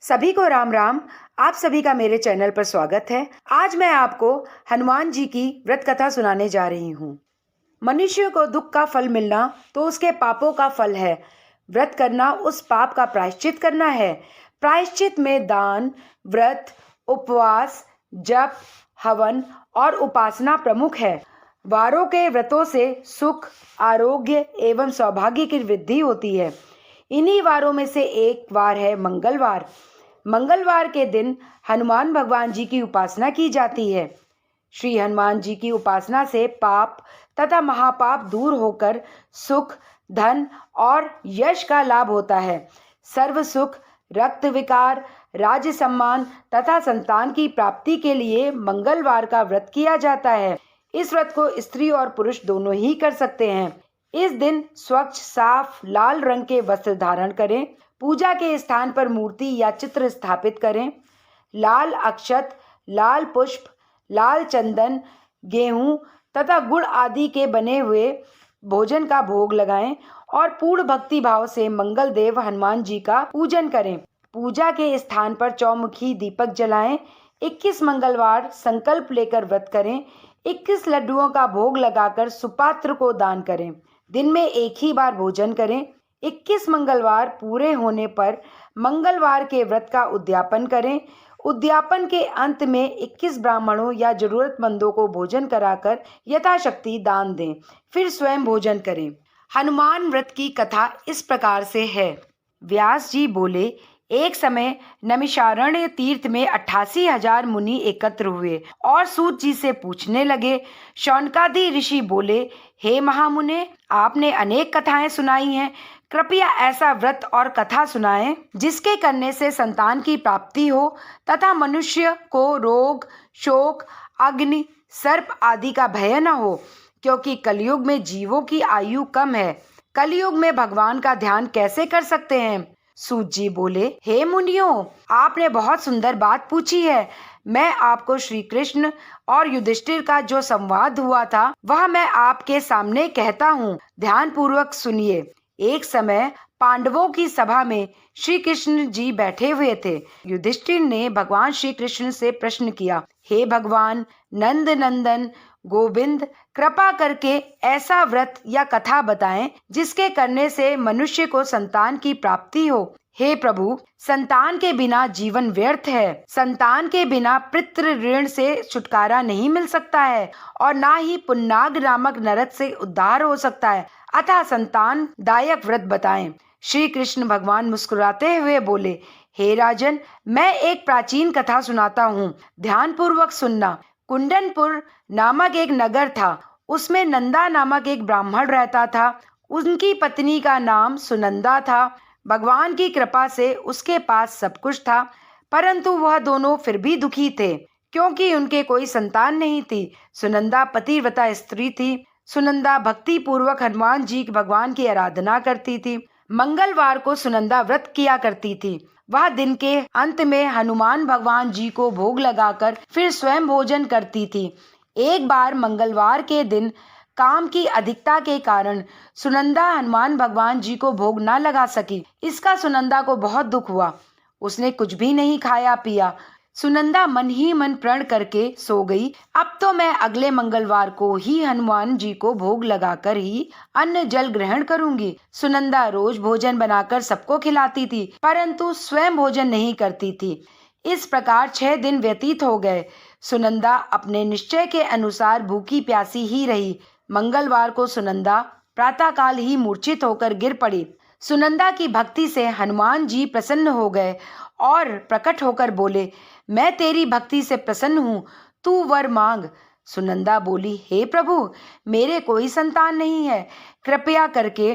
सभी को राम राम। आप सभी का मेरे चैनल पर स्वागत है। आज मैं आपको हनुमान जी की व्रत कथा सुनाने जा रही हूँ। मनुष्य को दुख का फल मिलना तो उसके पापों का फल है। व्रत करना उस पाप का प्रायश्चित करना है। प्रायश्चित में दान, व्रत, उपवास, जप, हवन और उपासना प्रमुख है। वारों के व्रतों से सुख, आरोग्य एवं सौभाग्य की वृद्धि होती है। इन्हीं वारों में से एक वार है मंगलवार। मंगलवार के दिन हनुमान भगवान जी की उपासना की जाती है। श्री हनुमान जी की उपासना से पाप तथा महापाप दूर होकर सुख, धन और यश का लाभ होता है। सर्व सुख, रक्त विकार, राज्य सम्मान तथा संतान की प्राप्ति के लिए मंगलवार का व्रत किया जाता है। इस व्रत को स्त्री और पुरुष दोनों ही कर सकते हैं। इस दिन स्वच्छ, साफ, लाल रंग के वस्त्र धारण करें। पूजा के स्थान पर मूर्ति या चित्र स्थापित करें। लाल अक्षत, लाल पुष्प, लाल चंदन, गेहूं तथा गुड़ आदि के बने हुए भोजन का भोग लगाएं और पूर्ण भक्ति भाव से मंगल देव हनुमान जी का पूजन करें। पूजा के स्थान पर चौमुखी दीपक जलाएं। 21 मंगलवार संकल्प लेकर व्रत करें। 21 लड्डुओं का भोग लगाकर सुपात्र को दान करें। दिन में एक ही बार भोजन करें। 21 मंगलवार पूरे होने पर मंगलवार के व्रत का उद्यापन करें। उद्यापन के अंत में 21 ब्राह्मणों या जरूरतमंदों को भोजन कराकर यथाशक्ति दान दें, फिर स्वयं भोजन करें। हनुमान व्रत की कथा इस प्रकार से है। व्यास जी बोले, एक समय नैमिषारण्य तीर्थ में 88,000 मुनि एकत्र हुए और सूत जी से पूछने लगे। शौनकादि ऋषि बोले, हे महामुने, आपने अनेक कथाएं सुनाई हैं, कृपया ऐसा व्रत और कथा सुनाएं जिसके करने से संतान की प्राप्ति हो तथा मनुष्य को रोग, शोक, अग्नि, सर्प आदि का भय न हो, क्योंकि कलयुग में जीवों की आयु कम है। कलयुग में भगवान का ध्यान कैसे कर सकते हैं? सूत जी बोले, हे मुनियों, आपने बहुत सुंदर बात पूछी है। मैं आपको श्री कृष्ण और युधिष्ठिर का जो संवाद हुआ था वह मैं आपके सामने कहता हूँ, ध्यान पूर्वक सुनिए। एक समय पांडवों की सभा में श्री कृष्ण जी बैठे हुए थे। युधिष्ठिर ने भगवान श्री कृष्ण से प्रश्न किया, हे भगवान नंद नंदन गोविंद, कृपा करके ऐसा व्रत या कथा बताएं जिसके करने से मनुष्य को संतान की प्राप्ति हो। हे प्रभु, संतान के बिना जीवन व्यर्थ है। संतान के बिना पितृ ऋण से छुटकारा नहीं मिल सकता है और ना ही पुन्नाग नामक नरक से उद्धार हो सकता है। अतः संतान दायक व्रत बताएं। श्री कृष्ण भगवान मुस्कुराते हुए बोले, हे राजन, मैं एक प्राचीन कथा सुनाता हूँ, ध्यान पूर्वक सुनना। कुंडनपुर नामक एक नगर था। उसमें नंदा नामक एक ब्राह्मण रहता था। उनकी पत्नी का नाम सुनंदा था। भगवान की कृपा से उसके पास सब कुछ था, परंतु वह दोनों फिर भी दुखी थे क्योंकि उनके कोई संतान नहीं थी। सुनंदा पतिव्रता स्त्री थी। सुनंदा भक्ति पूर्वक हनुमान जी भगवान की आराधना करती थी। मंगलवार को सुनंदा व्रत किया करती थी। वह दिन के अंत में हनुमान भगवान जी को भोग लगाकर फिर स्वयं भोजन करती थी। एक बार मंगलवार के दिन काम की अधिकता के कारण सुनंदा हनुमान भगवान जी को भोग न लगा सकी। इसका सुनंदा को बहुत दुख हुआ। उसने कुछ भी नहीं खाया पिया। सुनंदा मन ही मन प्रण करके सो गई। अब तो मैं अगले मंगलवार को ही हनुमान जी को भोग लगाकर ही अन्न जल ग्रहण करूंगी। सुनंदा रोज भोजन बनाकर सबको खिलाती थी, परंतु स्वयं भोजन नहीं करती थी। इस प्रकार 6 दिन व्यतीत हो गए। सुनंदा अपने निश्चय के अनुसार भूखी प्यासी ही रही। मंगलवार को सुनंदा प्रातःकाल ही मूर्छित होकर गिर पड़ी। सुनंदा की भक्ति से हनुमान जी प्रसन्न हो गए और प्रकट होकर बोले, मैं तेरी भक्ति से प्रसन्न हूँ, तू वर मांग। सुनंदा बोली, हे प्रभु, मेरे कोई संतान नहीं है, कृपया करके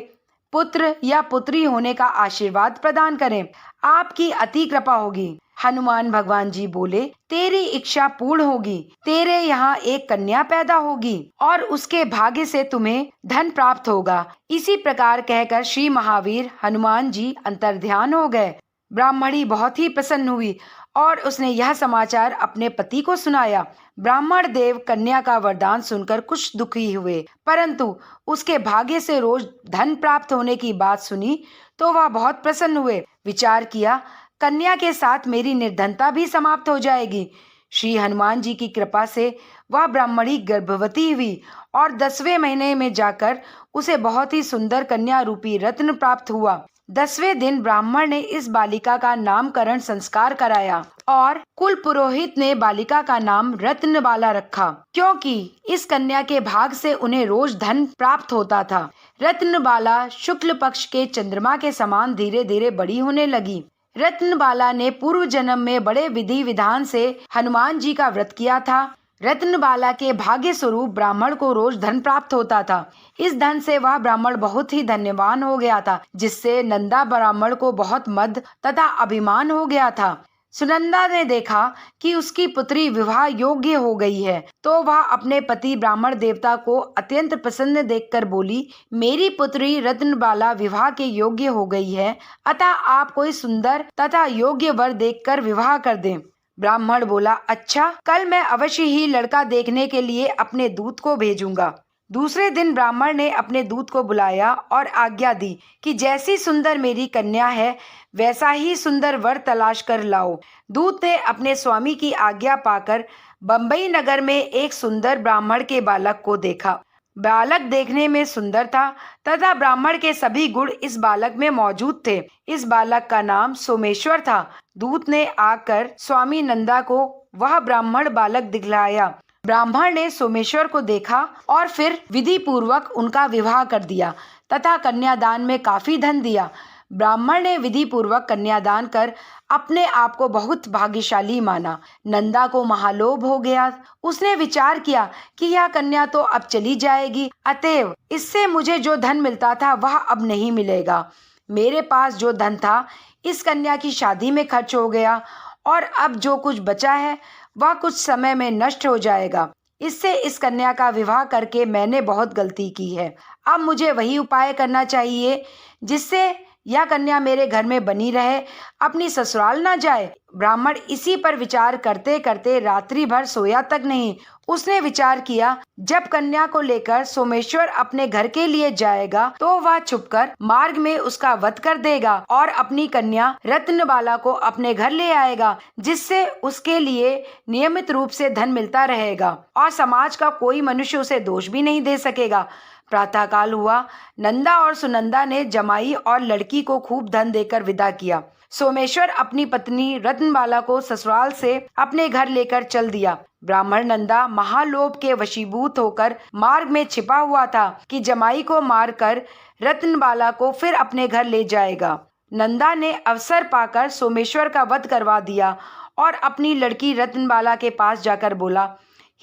पुत्र या पुत्री होने का आशीर्वाद प्रदान करें, आपकी अति कृपा होगी। हनुमान भगवान जी बोले, तेरी इच्छा पूर्ण होगी। तेरे यहाँ एक कन्या पैदा होगी और उसके भाग्य से तुम्हें धन प्राप्त होगा। इसी प्रकार कहकर श्री महावीर हनुमान जी अंतर्ध्यान हो गए। ब्राह्मणी बहुत ही प्रसन्न हुई और उसने यह समाचार अपने पति को सुनाया। ब्राह्मण देव कन्या का वरदान सुनकर कुछ दुखी हुए, परंतु उसके भाग्य से रोज धन प्राप्त होने की बात सुनी तो वह बहुत प्रसन्न हुए। विचार किया, कन्या के साथ मेरी निर्धनता भी समाप्त हो जाएगी। श्री हनुमान जी की कृपा से वह ब्राह्मणी गर्भवती हुई और 10वें महीने में जाकर उसे बहुत ही सुंदर कन्या रूपी रत्न प्राप्त हुआ। 10वें दिन ब्राह्मण ने इस बालिका का नामकरण संस्कार कराया और कुल पुरोहित ने बालिका का नाम रत्नबाला रखा, क्योंकि इस कन्या के भाग से उन्हें रोज धन प्राप्त होता था। रत्नबाला शुक्ल पक्ष के चंद्रमा के समान धीरे धीरे बड़ी होने लगी। रत्नबाला ने पूर्व जन्म में बड़े विधि विधान से हनुमान जी का व्रत किया था। रत्नबाला के भाग्य स्वरूप ब्राह्मण को रोज धन प्राप्त होता था। इस धन से वह ब्राह्मण बहुत ही धन्यवान हो गया था, जिससे नंदा ब्राह्मण को बहुत मद तथा अभिमान हो गया था। सुनंदा ने देखा कि उसकी पुत्री विवाह योग्य हो गई है, तो वह अपने पति ब्राह्मण देवता को अत्यंत प्रसन्न देखकर बोली, मेरी पुत्री रत्नबाला विवाह के योग्य हो गई है, अतः आप कोई सुंदर तथा योग्य वर देखकर विवाह कर दें। ब्राह्मण बोला, अच्छा, कल मैं अवश्य ही लड़का देखने के लिए अपने दूत को भेजूंगा। दूसरे दिन ब्राह्मण ने अपने दूत को बुलाया और आज्ञा दी कि जैसी सुंदर मेरी कन्या है वैसा ही सुंदर वर तलाश कर लाओ। दूत ने अपने स्वामी की आज्ञा पाकर बंबई नगर में एक सुंदर ब्राह्मण के बालक को देखा। बालक देखने में सुंदर था तथा ब्राह्मण के सभी गुण इस बालक में मौजूद थे। इस बालक का नाम सोमेश्वर था। दूत ने आकर स्वामी नंदा को वह ब्राह्मण बालक दिखलाया। ब्राह्मण ने सोमेश्वर को देखा और फिर विधि पूर्वक उनका विवाह कर दिया तथा कन्यादान में काफी धन दिया। ब्राह्मण ने विधि पूर्वक कन्यादान कर अपने आप को बहुत भाग्यशाली माना। नंदा को महालोभ हो गया। उसने विचार किया कि यह कन्या तो अब चली जाएगी, अतएव इससे मुझे जो धन मिलता था वह अब नहीं मिलेगा। मेरे पास जो धन था इस कन्या की शादी में खर्च हो गया और अब जो कुछ बचा है वह कुछ समय में नष्ट हो जाएगा। इससे इस कन्या का विवाह करके मैंने बहुत गलती की है। अब मुझे वही उपाय करना चाहिए जिससे यह कन्या मेरे घर में बनी रहे, अपनी ससुराल ना जाए। ब्राह्मण इसी पर विचार करते करते रात्रि भर सोया तक नहीं। उसने विचार किया, जब कन्या को लेकर सोमेश्वर अपने घर के लिए जाएगा तो वह छुपकर मार्ग में उसका वध कर देगा और अपनी कन्या रत्नबाला को अपने घर ले आएगा, जिससे उसके लिए नियमित रूप से धन मिलता रहेगा और समाज का कोई मनुष्य उसे दोष भी नहीं दे सकेगा। प्रातःकाल हुआ। नंदा और सुनंदा ने जमाई और लड़की को खूब धन देकर विदा किया। सोमेश्वर अपनी पत्नी रत्नबाला को ससुराल से अपने घर लेकर चल दिया। ब्राह्मण नंदा महालोभ के वशीभूत होकर मार्ग में छिपा हुआ था कि जमाई को मारकर रत्नबाला को फिर अपने घर ले जाएगा। नंदा ने अवसर पाकर सोमेश्वर का वध करवा दिया और अपनी लड़की रत्नबाला के पास जाकर बोला,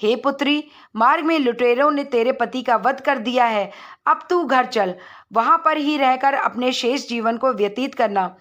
हे पुत्री, मार्ग में लुटेरों ने तेरे पति का वध कर दिया है। अब तू घर चल, वहां पर ही रहकर अपने शेष जीवन को व्यतीत करना।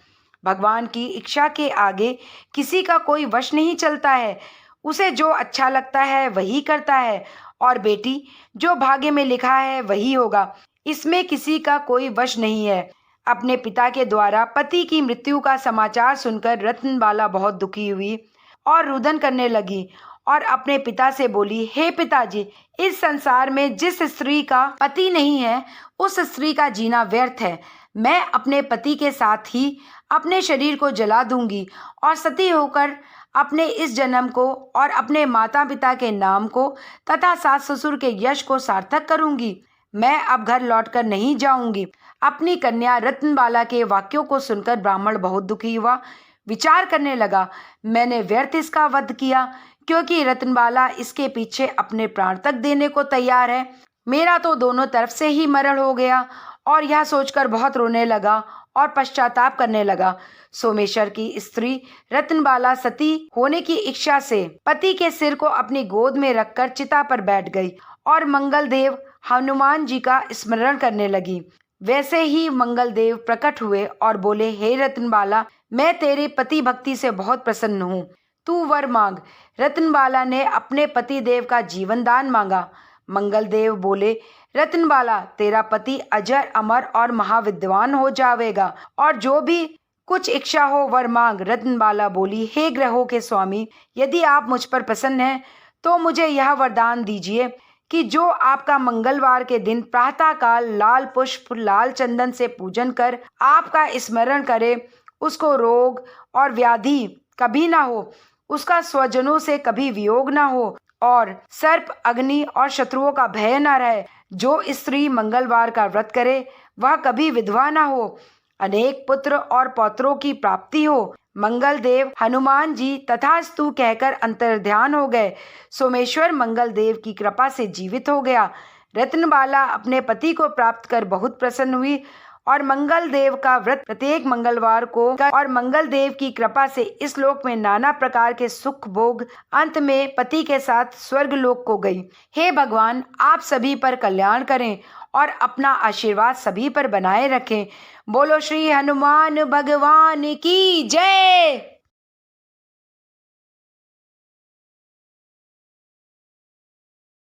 भगवान की इच्छा के आगे किसी का कोई वश नहीं चलता है। उसे जो अच्छा लगता है वही करता है। और बेटी, जो भाग्य में लिखा है वही होगा, इसमें किसी का कोई वश नहीं है। अपने पिता के द्वारा पति की मृत्यु का समाचार सुनकर रत्नबाला बहुत दुखी हुई और रुदन करने लगी और अपने पिता से बोली, हे पिताजी, इस संसार में जिस स्त्री का पति नहीं है उस स्त्री का जीना व्यर्थ है। मैं अपने पति के साथ ही अपने शरीर को जला दूंगी और सती होकर अपने इस जन्म को और अपने माता पिता के नाम को तथा सास ससुर के यश को सार्थक करूंगी। मैं अब घर लौटकर नहीं जाऊंगी। अपनी कन्या रत्नबाला के वाक्यों को सुनकर ब्राह्मण बहुत दुखी हुआ। विचार करने लगा, मैंने व्यर्थ इसका वध किया, क्योंकि रत्नबाला इसके पीछे अपने प्राण तक देने को तैयार है। मेरा तो दोनों तरफ से ही मरण हो गया। और यह सोचकर बहुत रोने लगा और पश्चाताप करने लगा। सोमेश्वर की स्त्री रत्नबाला सती होने की इच्छा से पति के सिर को अपनी गोद में रखकर चिता पर बैठ गई और मंगलदेव हनुमान जी का स्मरण करने लगी। वैसे ही मंगलदेव प्रकट हुए और बोले, हे रत्नबाला, मैं तेरे पति भक्ति से बहुत प्रसन्न हूँ, तू वर मांग। रत्नबाला ने अपने पति देव का जीवन दान मांगा। मंगलदेव बोले, रत्नबाला, तेरा पति अजर अमर और महाविद्वान हो जाएगा और जो भी कुछ इच्छा हो वर मांग। रत्नबाला बोली, हे ग्रहों के स्वामी, यदि आप मुझ पर प्रसन्न हैं तो मुझे यह वरदान दीजिए कि जो आपका मंगलवार के दिन प्रातःकाल लाल पुष्प लाल चंदन से पूजन कर आपका स्मरण करे, उसको रोग और व्याधि कभी ना हो, उसका स्वजनों से कभी वियोग ना हो और सर्प, अग्नि और शत्रुओं का भय ना रहे। जो स्त्री मंगलवार का व्रत करे वह कभी विधवा ना हो, अनेक पुत्र और पौत्रों की प्राप्ति हो। मंगल देव हनुमान जी तथास्तु कहकर अंतर्ध्यान हो गए। सोमेश्वर मंगल देव की कृपा से जीवित हो गया। रत्नबाला अपने पति को प्राप्त कर बहुत प्रसन्न हुई और मंगल देव का व्रत प्रत्येक मंगलवार को और मंगल देव की कृपा से इस लोक में नाना प्रकार के सुख भोग अंत में पति के साथ स्वर्ग लोक को गई। हे भगवान, आप सभी पर कल्याण करें और अपना आशीर्वाद सभी पर बनाए रखें। बोलो श्री हनुमान भगवान की जय।